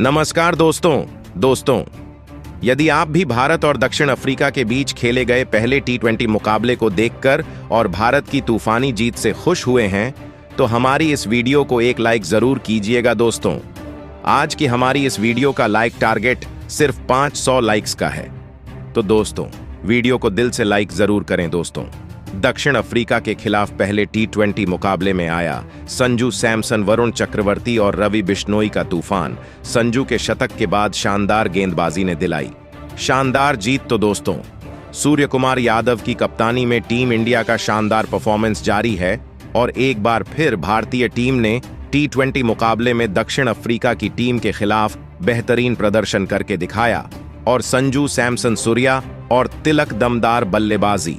नमस्कार दोस्तों, यदि आप भी भारत और दक्षिण अफ्रीका के बीच खेले गए पहले टी20 मुकाबले को देखकर और भारत की तूफानी जीत से खुश हुए हैं, तो हमारी इस वीडियो को एक लाइक जरूर कीजिएगा दोस्तों। आज की हमारी इस वीडियो का लाइक टारगेट सिर्फ 500 लाइक्स का है, तो दोस्तों वीडियो को दिल से लाइक जरूर करें दोस्तों। दक्षिण अफ्रीका के खिलाफ पहले टी20 मुकाबले में आया संजू सैमसन, वरुण चक्रवर्ती और रवि बिश्नोई का तूफान। संजू के शतक के बाद शानदार गेंदबाजी ने दिलाई शानदार जीत। तो दोस्तों सूर्य कुमार यादव की कप्तानी में टीम इंडिया का शानदार परफॉर्मेंस जारी है और एक बार फिर भारतीय टीम ने टी20 मुकाबले में दक्षिण अफ्रीका की टीम के खिलाफ बेहतरीन प्रदर्शन करके दिखाया और संजू सैमसन सूर्या और तिलक दमदार बल्लेबाजी,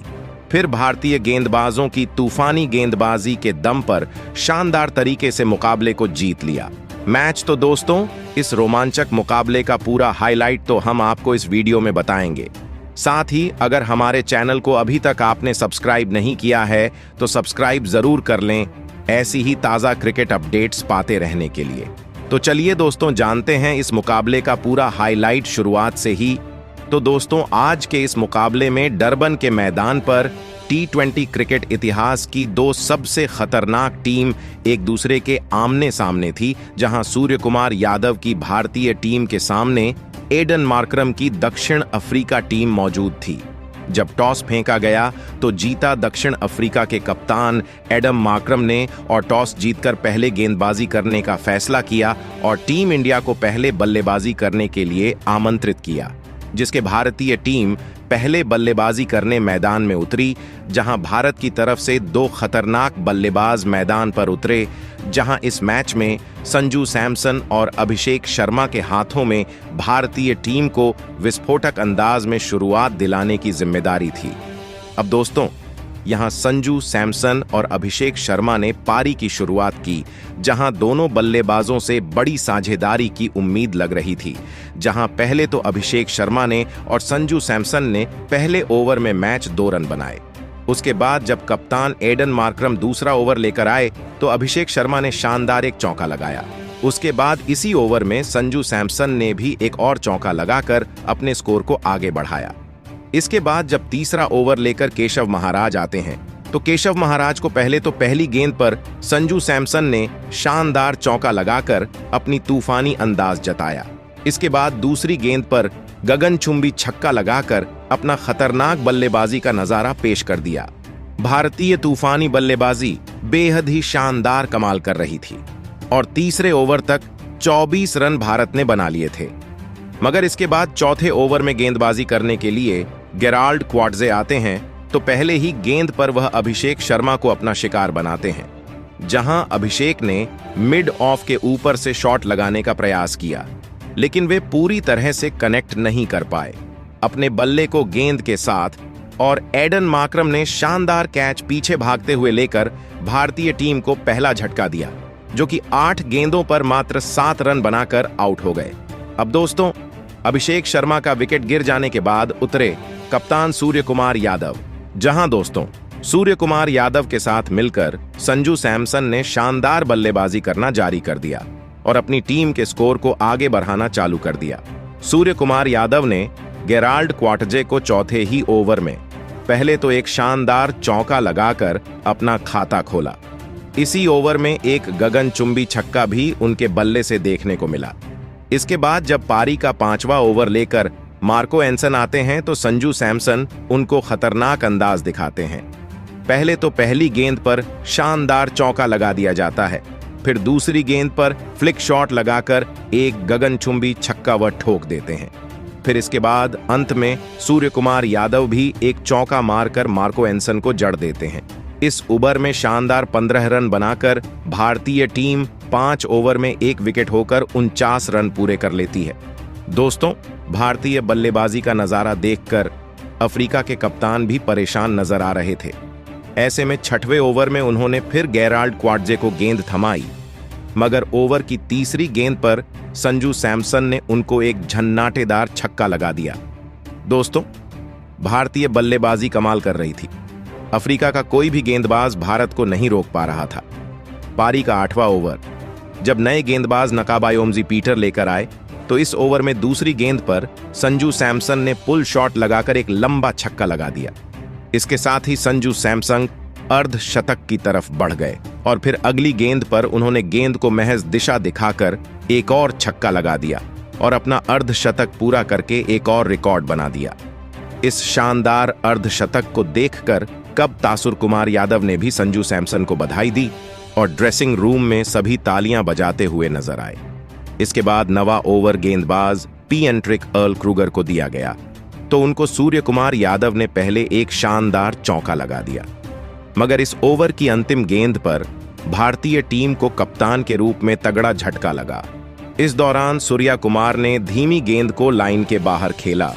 फिर भारतीय गेंदबाजों की तूफानी गेंदबाजी के दम पर शानदार तरीके से मुकाबले को जीत लिया मैच। तो दोस्तों इस रोमांचक मुकाबले का पूरा हाईलाइट तो हम आपको इस वीडियो में बताएंगे। साथ ही अगर हमारे चैनल को अभी तक आपने सब्सक्राइब नहीं किया है तो सब्सक्राइब जरूर कर लें, ऐसी ही ताज़ा क्रिकेट अपडेट्स पाते रहने के लिए। तो चलिए दोस्तों जानते हैं इस मुकाबले का पूरा हाईलाइट शुरुआत से ही। तो दोस्तों आज के इस मुकाबले में डरबन के मैदान पर टी20 क्रिकेट इतिहास की दो सबसे खतरनाक टीम एक दूसरे के आमने सामने थी, जहां सूर्य कुमार यादव की भारतीय टीम के सामने एडन मार्करम की दक्षिण अफ्रीका टीम मौजूद थी। जब टॉस फेंका गया तो जीता दक्षिण अफ्रीका के कप्तान एडम मार्करम ने और टॉस जीतकर पहले गेंदबाजी करने का फैसला किया और टीम इंडिया को पहले बल्लेबाजी करने के लिए आमंत्रित किया, जिसके भारतीय टीम पहले बल्लेबाजी करने मैदान में उतरी, जहां भारत की तरफ से दो खतरनाक बल्लेबाज मैदान पर उतरे, जहां इस मैच में संजू सैमसन और अभिषेक शर्मा के हाथों में भारतीय टीम को विस्फोटक अंदाज में शुरुआत दिलाने की जिम्मेदारी थी। अब दोस्तों यहां संजू सैमसन और अभिषेक शर्मा ने पारी की शुरुआत की, जहां दोनों बल्लेबाजों से बड़ी साझेदारी की उम्मीद लग रही थी। जहां पहले तो अभिषेक शर्मा ने और संजू सैमसन ने पहले ओवर में मैच 2 रन बनाए। उसके बाद जब कप्तान एडन मार्करम दूसरा ओवर लेकर आए तो अभिषेक शर्मा ने शानदार एक चौका लगाया। उसके बाद इसी ओवर में संजू सैमसन ने भी एक और चौका लगाकर अपने स्कोर को आगे बढ़ाया। इसके बाद जब तीसरा ओवर लेकर केशव महाराज आते हैं तो केशव महाराज को पहले तो पहली गेंद पर संजू सैमसन ने शानदार चौका लगाकर अपनी तूफानी अंदाज जताया। इसके बाद दूसरी गेंद पर गगनचुंबी छक्का लगाकर अपना खतरनाक बल्लेबाजी का नजारा पेश कर दिया। भारतीय तूफानी बल्लेबाजी बेहद ही शानदार कमाल कर रही थी और तीसरे ओवर तक 24 रन भारत ने बना लिए थे। मगर इसके बाद चौथे ओवर में गेंदबाजी करने के लिए गेराल्ड क्वार्ट्जे आते हैं तो पहले ही गेंद पर वह अभिषेक शर्मा को अपना शिकार बनाते हैं, जहां अभिषेक ने मिड ऑफ के ऊपर से शॉट लगाने का प्रयास किया, लेकिन वे पूरी तरह से कनेक्ट नहीं कर पाए अपने बल्ले को गेंद के साथ और एडन मार्करम ने शानदार कैच पीछे भागते हुए लेकर भारतीय टीम को पहला झटका दिया, जो कि 8 गेंदों पर मात्र 7 रन बनाकर आउट हो गए। अब दोस्तों अभिषेक शर्मा का विकेट गिर जाने के बाद उतरे कप्तान सूर्य कुमार यादव, जहां दोस्तों सूर्य कुमार यादव के साथ मिलकर संजू सैमसन ने शानदार बल्लेबाजी करना जारी कर दिया और अपनी टीम के स्कोर को आगे बढ़ाना चालू कर दिया। सूर्य कुमार यादव ने गेराल्ड क्वार्ट्जे को चौथे ही ओवर में पहले तो एक शानदार चौका लगाकर अपना खाता खोला। इसी ओवर में एक गगनचुंबी छक्का भी उनके बल्ले से देखने को मिला। इसके बाद जब पारी का 5वां ओवर लेकर मार्को एंसन आते हैं तो संजू सैमसन उनको खतरनाक अंदाज दिखाते हैं। पहले तो पहली गेंद पर शानदार चौका लगा दिया जाता है, फिर दूसरी गेंद पर फ्लिक शॉट लगाकर एक गगनचुंबी छक्का वह ठोक देते हैं। फिर इसके बाद अंत में सूर्य कुमार यादव भी एक चौका मारकर मार्को एंसन को जड़ देते हैं। इस ओवर में शानदार 15 रन बनाकर भारतीय टीम 5 ओवर में 1 विकेट होकर 49 रन पूरे कर लेती है। दोस्तों भारतीय बल्लेबाजी का नजारा देखकर अफ्रीका के कप्तान भी परेशान नजर आ रहे थे। ऐसे में 6वें ओवर में उन्होंने फिर गेराल्ड क्वार्ट्जे को गेंद थमाई, मगर ओवर की तीसरी गेंद पर संजू सैमसन ने उनको एक झन्नाटेदार छक्का लगा दिया। दोस्तों भारतीय बल्लेबाजी कमाल कर रही थी। अफ्रीका का कोई भी गेंदबाज भारत को नहीं रोक पा रहा था। पारी का 8वां ओवर जब नए गेंदबाज नकाबायोमजी पीटर लेकर आए तो इस ओवर में दूसरी गेंद पर संजू सैमसन ने पुल शॉट लगाकर एक लंबा छक्का लगा दिया। इसके साथ ही संजू सैमसन अर्धशतक की तरफ बढ़ गए और फिर अगली गेंद पर उन्होंने गेंद को महज दिशा दिखाकर एक और छक्का लगा दिया और अपना अर्धशतक पूरा करके एक और रिकॉर्ड बना दिया। इस शानदार अर्धशतक को देखकर कब तासुर कुमार यादव ने भी संजू सैमसन को बधाई दी और ड्रेसिंग रूम में सभी तालियां बजाते हुए नजर आए। इसके बाद नवा ओवर गेंदबाज पीएनट्रिक अर्ल क्रूगर को दिया गया तो उनको सूर्य कुमार यादव ने पहले एक शानदार चौका लगा दिया। मगर इस ओवर की अंतिम गेंद पर भारतीय टीम को कप्तान के रूप में तगड़ा झटका लगा। इस दौरान सूर्या कुमार ने धीमी गेंद को लाइन के बाहर खेला,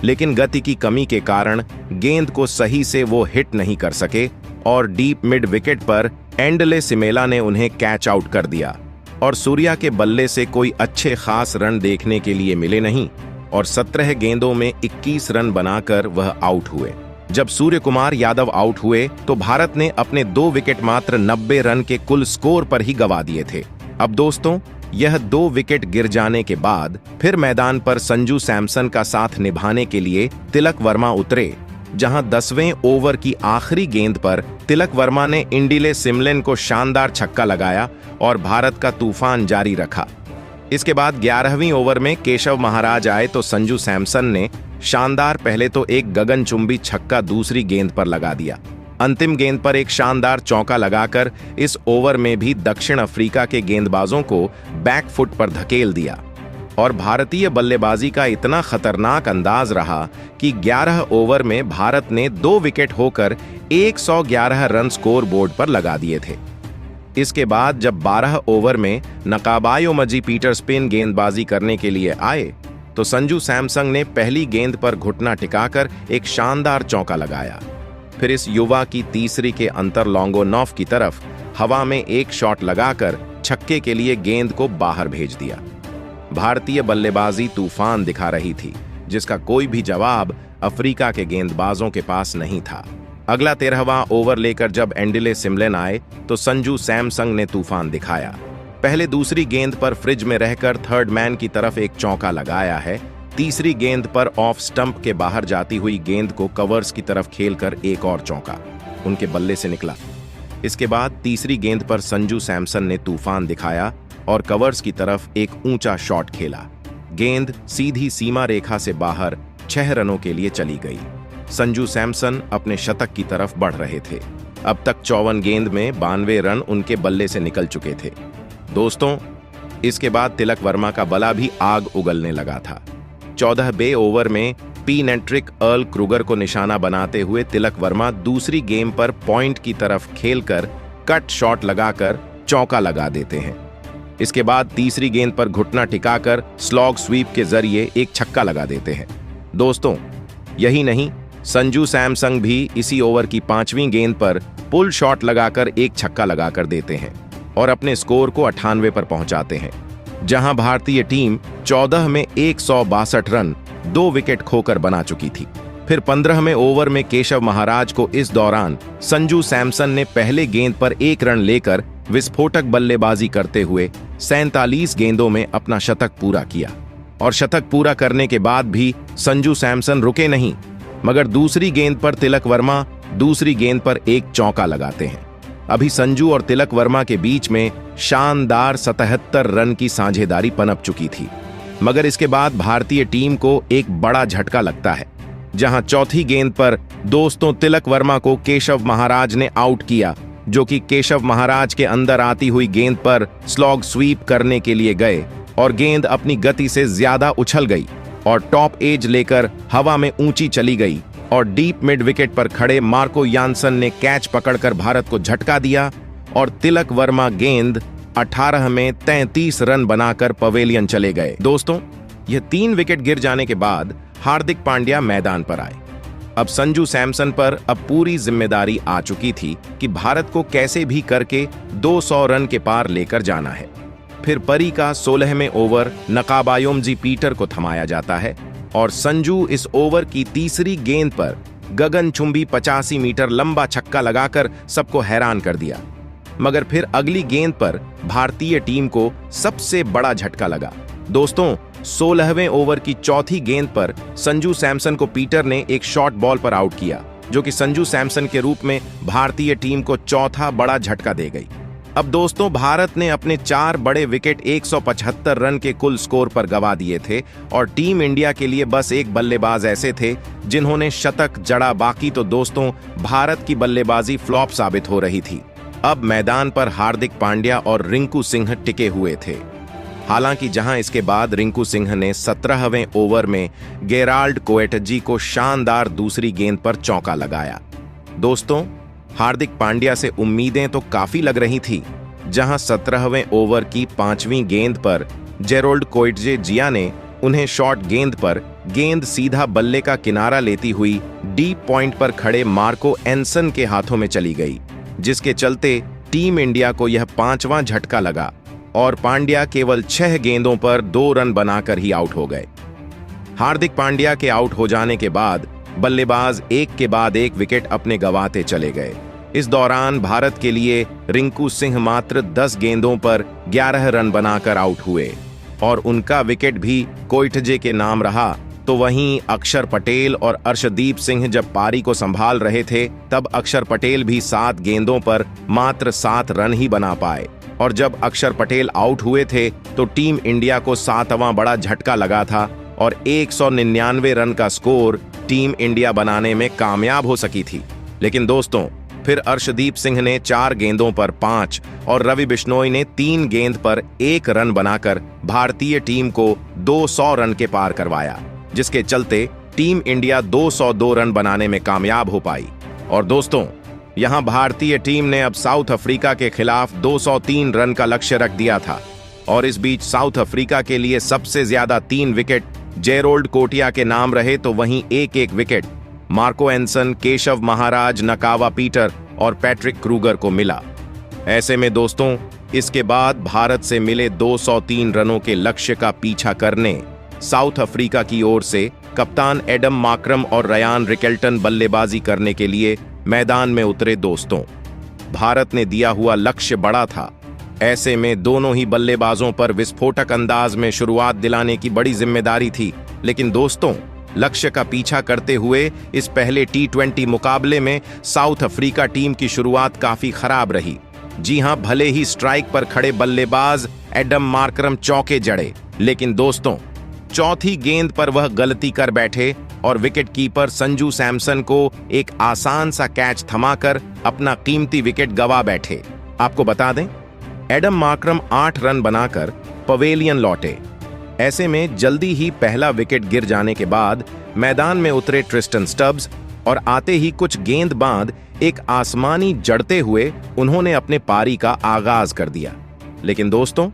लेकिन गति की कमी के कारण गेंद को सही से वो हिट नहीं कर सके और डीप मिड विकेट पर एंडले सिमेला ने उन्हें कैच आउट कर दिया और सूर्या के बल्ले से कोई अच्छे खास रन देखने के लिए मिले नहीं और 17 गेंदों में 21 रन बनाकर वह आउट हुए। जब सूर्य कुमार यादव आउट हुए तो भारत ने अपने 2 विकेट मात्र 90 रन के कुल स्कोर पर ही गंवा दिए थे। अब दोस्तों, यह 2 विकेट गिर जाने के बाद फिर मैदान पर संजू सैमसन का साथ निभाने के लिए तिलक वर्मा उतरे, जहां 10वें ओवर की आखिरी गेंद पर तिलक वर्मा ने एंडले सिमलेन को शानदार छक्का लगाया और भारत का तूफान जारी रखा। इसके बाद 11वीं ओवर में केशव महाराज आए तो संजू सैमसन ने शानदार पहले तो एक गगनचुंबी छक्का दूसरी गेंद पर लगा दिया। अंतिम गेंद पर एक शानदार चौका लगाकर इस ओवर में भी दक्षिण अफ्रीका के गेंदबाजों को बैकफुट पर धकेल दिया और भारतीय बल्लेबाजी का इतना खतरनाक अंदाज रहा कि 11 ओवर में भारत ने 2 विकेट होकर 111 रन स्कोर बोर्ड पर लगा दिए थे। इसके बाद जब 12 ओवर में नकाबायोमजी पीटर स्पिन गेंदबाजी करने के लिए आए तो संजू सैमसन ने पहली गेंद पर घुटना टिकाकर एक शानदार चौका लगाया। फिर इस युवा की तीसरी के अंतर लॉन्गोनॉफ की तरफ हवा में एक शॉट लगाकर छक्के के लिए गेंद को बाहर भेज दिया। भारतीय बल्लेबाजी तूफान दिखा रही थी, जिसका कोई भी जवाब अफ्रीका के गेंदबाजों के पास नहीं था। अगला 13वां ओवर लेकर जब एंडले सिमलेन आए तो संजू सैमसन ने तूफान दिखाया। पहले दूसरी गेंद पर फ्रिज में रहकर थर्ड मैन की तरफ एक चौका लगाया है। तीसरी गेंद पर ऑफ स्टंप के बाहर जाती हुई गेंद को कवर्स की तरफ खेलकर एक और चौका उनके बल्ले से निकला। इसके बाद तीसरी गेंद पर संजू सैमसन ने तूफान दिखाया और कवर्स की तरफ एक ऊंचा शॉट खेला। गेंद सीधी सीमा रेखा से बाहर 6 रनों के लिए चली गई। संजू सैमसन अपने शतक की तरफ बढ़ रहे थे। अब तक 54 गेंद में 92 रन उनके बल्ले से निकल चुके थे। दोस्तों, इसके बाद तिलक वर्मा का बल्ला भी आग उगलने लगा था। 14वें ओवर में पीएनट्रिक अर्ल क्रूगर को निशाना बनाते हुए तिलक वर्मा दूसरी गेम पर पॉइंट की तरफ खेलकर कट शॉट लगाकर चौका लगा देते हैं। इसके बाद तीसरी गेंद पर घुटना टिकाकर स्लॉग स्वीप के जरिए एक छक्का लगा देते हैं। दोस्तों, यही नहीं, संजू सैमसन भी इसी ओवर की 5वीं गेंद पर पुल शॉट लगाकर एक छक्का लगाकर देते हैं और अपने स्कोर को 98 पर पहुंचाते हैं, जहां भारतीय टीम 14 में 162 रन 2 विकेट खोकर बना चुकी थी। फिर 15वें ओवर में केशव महाराज को इस दौरान संजू सैमसन ने पहले गेंद पर 1 रन लेकर विस्फोटक बल्लेबाजी करते हुए 47 गेंदों में अपना शतक पूरा किया और शतक पूरा करने के बाद भी संजू सैमसन रुके नहीं, मगर दूसरी गेंद पर तिलक वर्मा दूसरी गेंद पर एक चौका लगाते हैं। अभी संजू और तिलक वर्मा के बीच में शानदार 77 रन की साझेदारी पनप चुकी थी, मगर इसके बाद भारतीय टीम को एक बड़ा झटका लगता है, जहां चौथी गेंद पर दोस्तों तिलक वर्मा को केशव महाराज ने आउट किया, जो कि केशव महाराज के अंदर आती हुई गेंद पर स्लॉग स्वीप करने के लिए गए और गेंद अपनी गति से ज्यादा उछल गई और टॉप एज लेकर हवा में ऊंची चली गई और डीप मिड विकेट पर खड़े मार्को यानसन ने कैच पकड़कर भारत को झटका दिया और तिलक वर्मा गेंद 18 में 33 रन बनाकर पवेलियन चले गए। दोस्तों, यह 3 विकेट गिर जाने के बाद हार्दिक पांड्या मैदान पर आए। अब संजू सैमसन पर अब पूरी जिम्मेदारी आ चुकी थी कि भारत को कैसे भी करके 200 रन के पार लेकर जाना है। फिर परी का 16वें ओवर नकाबायोमजी पीटर को थमाया जाता है और संजू इस ओवर की तीसरी गेंद पर गगनचुंबी 85 मीटर लंबा छक्का लगाकर सबको हैरान कर दिया। मगर फिर अगली गेंद पर भारतीय टीम को सबसे बड़ा झटका लगा। दोस्तों, 16वें ओवर की चौथी गेंद पर संजू सैमसन को पीटर ने एक शॉर्ट बॉल पर आउट किया, जो कि संजू सैमसन के रूप में भारतीय टीम को चौथा बड़ा झटका दे गई। अब दोस्तों, भारत ने अपने 4 बड़े विकेट 175 रन के कुल स्कोर पर गंवा दिए थे और टीम इंडिया के लिए बस एक बल्लेबाज ऐसे थे जिन्होंने शतक जड़ा। बाकी तो दोस्तों, भारत की बल्लेबाजी फ्लॉप साबित हो रही थी। अब मैदान पर हार्दिक पांड्या और रिंकू सिंह टिके हुए थे। हालांकि जहां इसके बाद रिंकू सिंह ने 17वें ओवर में गेराल्ड कोएटजी को शानदार दूसरी गेंद पर चौका लगाया। दोस्तों, हार्दिक पांड्या से उम्मीदें तो काफी लग रही थी। जहां 17वें ओवर की 5वीं गेंद पर जेरोल्ड कोएटजी ने उन्हें शॉर्ट गेंद पर गेंद सीधा बल्ले का किनारा लेती हुई डीप पॉइंट पर खड़े मार्को एंसन के हाथों में चली गई, जिसके चलते टीम इंडिया को यह 5वां झटका लगा और पांड्या केवल 6 गेंदों पर 2 रन बनाकर ही आउट हो गए। हार्दिक पांड्या के आउट हो जाने के बाद बल्लेबाज एक के बाद एक विकेट अपने गंवाते चले गए। इस दौरान भारत के लिए रिंकू सिंह मात्र 10 गेंदों पर 11 रन बनाकर आउट हुए और उनका विकेट भी कोएटजी के नाम रहा। तो वहीं अक्षर पटेल और अर्शदीप सिंह जब पारी को संभाल रहे थे, तब अक्षर पटेल भी 7 गेंदों पर मात्र 7 रन ही बना पाए और जब अक्षर पटेल आउट हुए थे तो टीम इंडिया को 7वां बड़ा झटका लगा था और 199 रन का स्कोर टीम इंडिया बनाने में कामयाब हो सकी थी। लेकिन दोस्तों, फिर अर्शदीप सिंह ने 4 गेंदों पर 5 और रवि बिश्नोई ने 3 गेंद पर 1 रन बनाकर भारतीय टीम को 200 रन के पार करवाया, जिसके चलते टीम इंडिया 202 रन बनाने में कामयाब हो पाई। और दोस्तों, यहां भारतीय टीम ने अब साउथ अफ्रीका के खिलाफ 203 रन का लक्ष्य रख दिया था और इस बीच साउथ अफ्रीका के लिए सबसे ज्यादा 3 विकेट जेरोल्ड कोटिया के नाम रहे, तो वहीं एक wicket Marco एंसन, Keshav Maharaj, नकावा Peter और पैट्रिक क्रूगर को मिला। ऐसे में दोस्तों, इसके बाद भारत से मिले 203 रनों के लक्ष्य का पीछा करने साउथ अफ्रीका की ओर से कप्तान एडम मार्क्रम और रयान रिकेल्टन बल्लेबाजी करने के लिए मैदान में उतरे। दोस्तों, भारत ने दिया हुआ लक्ष्य बड़ा था। ऐसे में दोनों ही बल्लेबाजों पर विस्फोटक अंदाज में शुरुआत दिलाने की बड़ी जिम्मेदारी थी। लेकिन दोस्तों, लक्ष्य का पीछा करते हुए इस पहले T20 मुकाबले में साउथ अफ्रीका टीम की शुरुआत काफी खराब रही। जी हां, भले ही स्ट्राइक पर खड़े बल्लेबाज एडम मार्क्रम चौके जड़े, लेकिन दोस्तों, चौथी गेंद पर वह गलती कर बैठे और विकेटकीपर संजू सैमसन को एक आसान सा कैच थमाकर अपना कीमती विकेट गंवा बैठे। आपको बता दें, एडम मार्क्रम 8 रन बनाकर पवेलियन लौटे। ऐसे में जल्दी ही पहला विकेट गिर जाने के बाद मैदान में उतरे ट्रिस्टन स्टब्स और आते ही कुछ गेंद बाद एक आसमानी जड़ते हुए उन्होंने अपने पारी का आगाज कर दिया। लेकिन दोस्तों,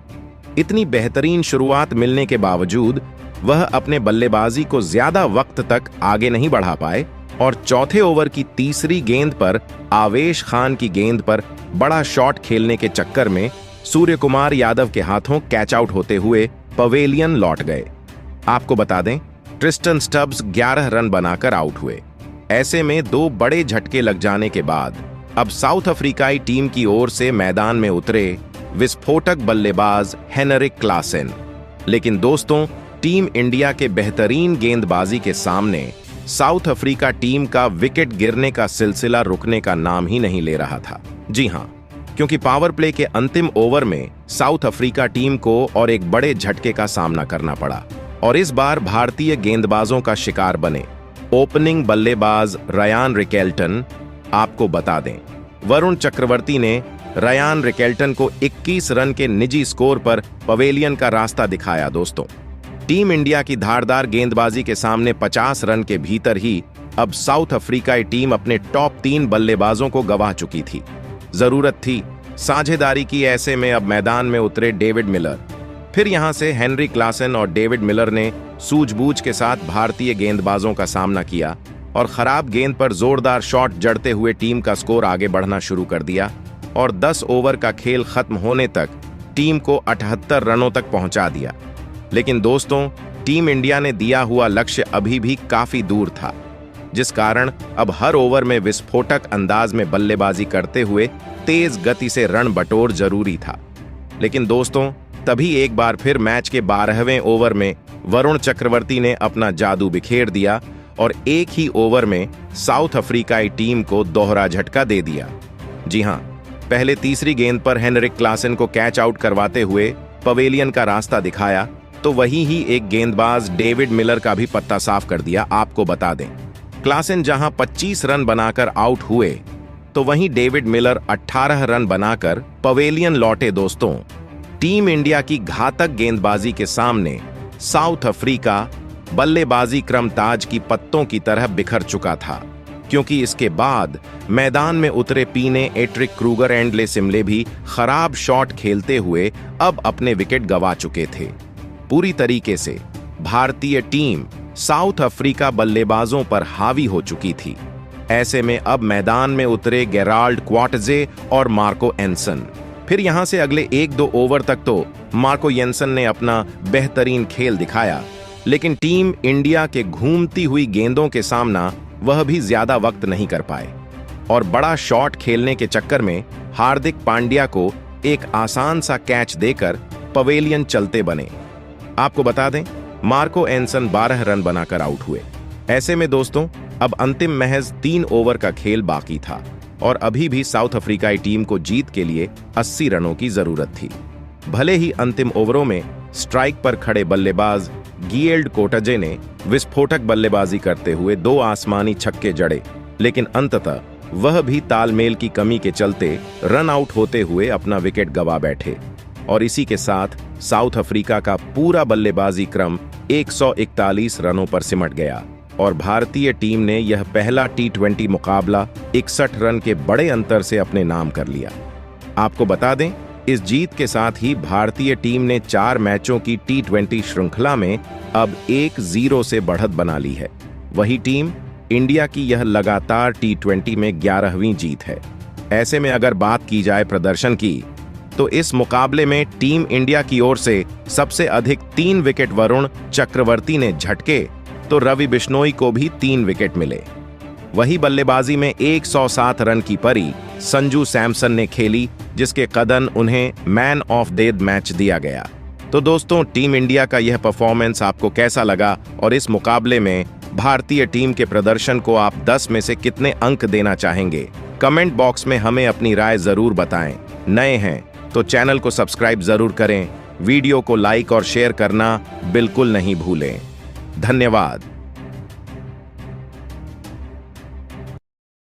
इतनी बेहतरीन शुरुआत मिलने के बावजूद वह अपने बल्लेबाजी को ज्यादा वक्त तक आगे नहीं बढ़ा पाए और चौथे ओवर की तीसरी गेंद पर आवेश खान की गेंद पर बड़ा शॉट खेलने के चक्कर में सूर्य कुमार यादव के हाथों कैच आउट होते हुए पवेलियन लौट गए। आपको बता दें, ट्रिस्टन स्टब्स 11 रन बनाकर आउट हुए। ऐसे में 2 बड़े झटके लग जाने के बाद अब साउथ अफ्रीकाई टीम की ओर से मैदान में उतरे विस्फोटक बल्लेबाज हेनरिक क्लासेन। लेकिन दोस्तों, टीम इंडिया के बेहतरीन गेंदबाजी के सामने साउथ अफ्रीका टीम का विकेट गिरने का सिलसिला रुकने का नाम ही नहीं ले रहा था। जी हां, क्योंकि पावर प्ले के अंतिम ओवर में साउथ अफ्रीका टीम को और एक बड़े झटके का सामना करना पड़ा और इस बार भारतीय गेंदबाजों का शिकार बने ओपनिंग बल्लेबाज रयान रिकेल्टन। आपको बता दें, वरुण चक्रवर्ती ने रयान रिकेल्टन को 21 रन के निजी स्कोर पर पवेलियन का रास्ता दिखाया। दोस्तों, टीम इंडिया की धारदार गेंदबाजी के सामने 50 रन के भीतर ही अब साउथ अफ्रीकाई टीम अपने टॉप 3 बल्लेबाजों को गंवा चुकी थी। जरूरत थी साझेदारी की। ऐसे में अब मैदान में उतरे डेविड मिलर। फिर यहां से हेनरी क्लासेन और डेविड मिलर ने सूझबूझ के साथ भारतीय गेंदबाजों का सामना किया और खराब गेंद पर जोरदार शॉट जड़ते हुए टीम का स्कोर आगे बढ़ना शुरू कर दिया और 10 ओवर का खेल खत्म होने तक टीम को 78 रनों तक पहुंचा दिया। लेकिन दोस्तों, टीम इंडिया ने दिया हुआ लक्ष्य अभी भी काफी दूर था, जिस कारण अब हर ओवर में विस्फोटक अंदाज में बल्लेबाजी करते हुए तेज गति से रन बटोर जरूरी था। लेकिन दोस्तों, तभी एक बार फिर मैच के 12वें ओवर में वरुण चक्रवर्ती ने अपना जादू बिखेर दिया और एक ही ओवर में साउथ अफ्रीकाई टीम को दोहरा झटका दे दिया। जी हां, पहले तीसरी गेंद पर हेनरिक क्लासन को कैच आउट करवाते हुए पवेलियन का रास्ता दिखाया तो वहीं ही एक गेंदबाज डेविड मिलर का भी पत्ता साफ कर दिया। आपको बता दें, क्लासन जहां 25 रन बनाकर आउट हुए तो वहीं डेविड मिलर 18 रन बनाकर पवेलियन लौटे। दोस्तों, टीम इंडिया की घातक गेंदबाजी के सामने साउथ अफ्रीका बल्लेबाजी क्रम ताज की पत्तों की तरह बिखर चुका था, क्योंकि इसके बाद मैदान में उतरे पीने एट्रिक क्रूगर एंड ले सिमले भी खराब शॉट खेलते हुए अब अपने विकेट गंवा चुके थे। पूरी तरीके से भारतीय टीम साउथ अफ्रीका बल्लेबाजों पर हावी हो चुकी थी। ऐसे में अब मैदान में उतरे गेराल्ड क्वार्टजे और मार्को एंसन। फिर यहां से अगले 1-2 ओवर तक तो मार्को येंसन ने अपना बेहतरीन खेल दिखाया, लेकिन टीम इंडिया के घूमती हुई गेंदों के सामना वह भी ज्यादा वक्त नहीं कर पाए और बड़ा शॉट खेलने के चक्कर में हार्दिक पांड्या को एक आसान सा कैच देकर पवेलियन चलते बने। आपको बता दें, मार्को एंसन 12 रन बनाकर आउट हुए। ऐसे में दोस्तों, अब अंतिम महज 3 ओवर का खेल बाकी था और अभी भी साउथ अफ्रीकाई टीम को जीत के लिए 80 रनों की जरूरत थी। भले ही अंतिम ओवरों में स्ट्राइक पर खड़े बल्लेबाज गिएल्ड कोटजे ने विस्फोटक बल्लेबाजी करते हुए 2 आसमानी छक्के जड़े, लेकिन अंततः वह भी तालमेल की कमी के चलते रन आउट होते हुए अपना विकेट गंवा बैठे और इसी के साथ साउथ अफ्रीका का पूरा बल्लेबाजी क्रम 141 रनों पर सिमट गया और भारतीय टीम ने यह पहला T20 मुकाबला 61 रन के बड़े अंतर से अपने नाम कर लिया। आपको बता दें, इस जीत के साथ ही भारतीय टीम ने 4 मैचों की T20 श्रृंखला में अब 1-0 से बढ़त बना ली है। वही टीम इंडिया की यह लगातार T20 में 11वीं जीत है। ऐसे में अगर बात की जाए प्रदर्शन की, तो इस मुकाबले में टीम इंडिया की ओर से सबसे अधिक 3 विकेट वरुण चक्रवर्ती ने झटके तो रवि बिश्नोई को भी 3 विकेट मिले। वही बल्लेबाजी में 107 रन की परी संजू सैमसन ने खेली, जिसके कदन उन्हें मैन ऑफ द मैच दिया गया। तो दोस्तों, टीम इंडिया का यह परफॉर्मेंस आपको कैसा लगा और इस मुकाबले में भारतीय टीम के प्रदर्शन को आप 10 में से कितने अंक देना चाहेंगे? कमेंट बॉक्स में हमें अपनी राय जरूर बताएं। नए हैं तो चैनल को सब्सक्राइब जरूर करें, वीडियो को लाइक और शेयर करना बिल्कुल नहीं भूलें। धन्यवाद।